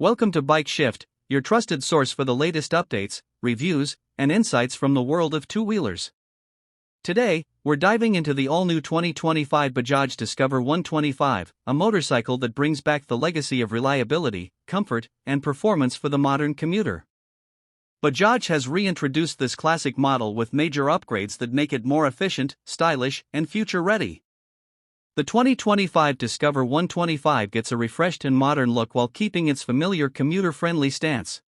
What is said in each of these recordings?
Welcome to Bike Shift, your trusted source for the latest updates, reviews, and insights from the world of two-wheelers. Today, we're diving into the all-new 2025 Bajaj Discover 125, a motorcycle that brings back the legacy of reliability, comfort, and performance for the modern commuter. Bajaj has reintroduced this classic model with major upgrades that make it more efficient, stylish, and future-ready. The 2025 Discover 125 gets a refreshed and modern look while keeping its familiar commuter-friendly stance.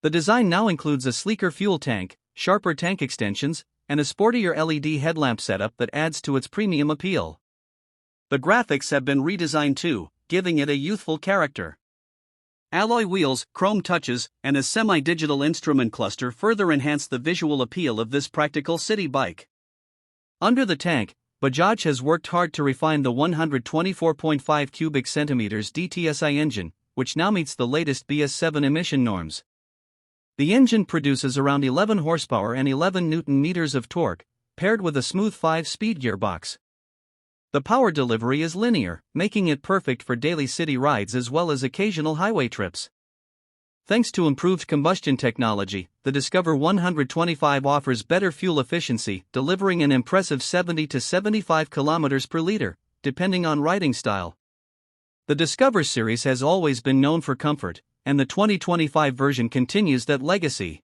The design now includes a sleeker fuel tank, sharper tank extensions, and a sportier LED headlamp setup that adds to its premium appeal. The graphics have been redesigned too, giving it a youthful character. Alloy wheels, chrome touches, and a semi-digital instrument cluster further enhance the visual appeal of this practical city bike. Under the tank, Bajaj has worked hard to refine the 124.5 cubic centimeters DTSI engine, which now meets the latest BS7 emission norms. The engine produces around 11 horsepower and 11 Nm of torque, paired with a smooth 5-speed gearbox. The power delivery is linear, making it perfect for daily city rides as well as occasional highway trips. Thanks to improved combustion technology, the Discover 125 offers better fuel efficiency, delivering an impressive 70 to 75 km per liter, depending on riding style. The Discover series has always been known for comfort, and the 2025 version continues that legacy.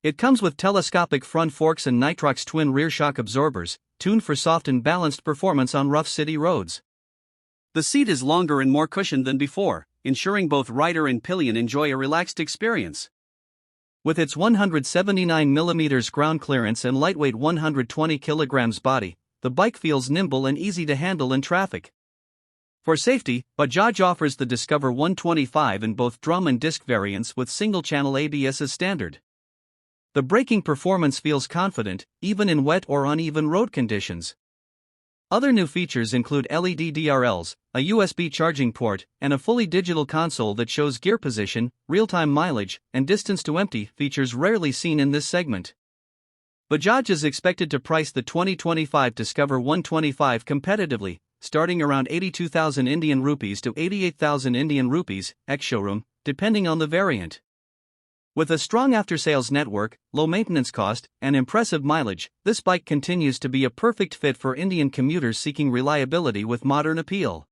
It comes with telescopic front forks and nitrox twin rear shock absorbers, tuned for soft and balanced performance on rough city roads. The seat is longer and more cushioned than before, ensuring both rider and pillion enjoy a relaxed experience. With its 179mm ground clearance and lightweight 120 kg body, the bike feels nimble and easy to handle in traffic. For safety, Bajaj offers the Discover 125 in both drum and disc variants with single-channel ABS as standard. The braking performance feels confident, even in wet or uneven road conditions. Other new features include LED DRLs, a USB charging port, and a fully digital console that shows gear position, real-time mileage, and distance to empty, features rarely seen in this segment. Bajaj is expected to price the 2025 Discover 125 competitively, starting around 82,000 Indian rupees to 88,000 Indian rupees, ex-showroom, depending on the variant. With a strong after-sales network, low maintenance cost, and impressive mileage, this bike continues to be a perfect fit for Indian commuters seeking reliability with modern appeal.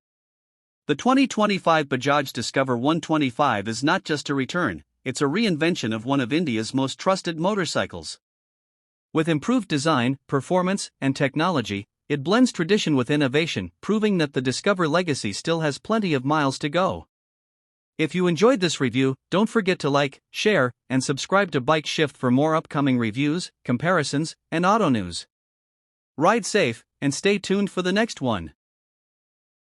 The 2025 Bajaj Discover 125 is not just a return, it's a reinvention of one of India's most trusted motorcycles. With improved design, performance, and technology, it blends tradition with innovation, proving that the Discover legacy still has plenty of miles to go. If you enjoyed this review, don't forget to like, share, and subscribe to Bike Shift for more upcoming reviews, comparisons, and auto news. Ride safe, and stay tuned for the next one.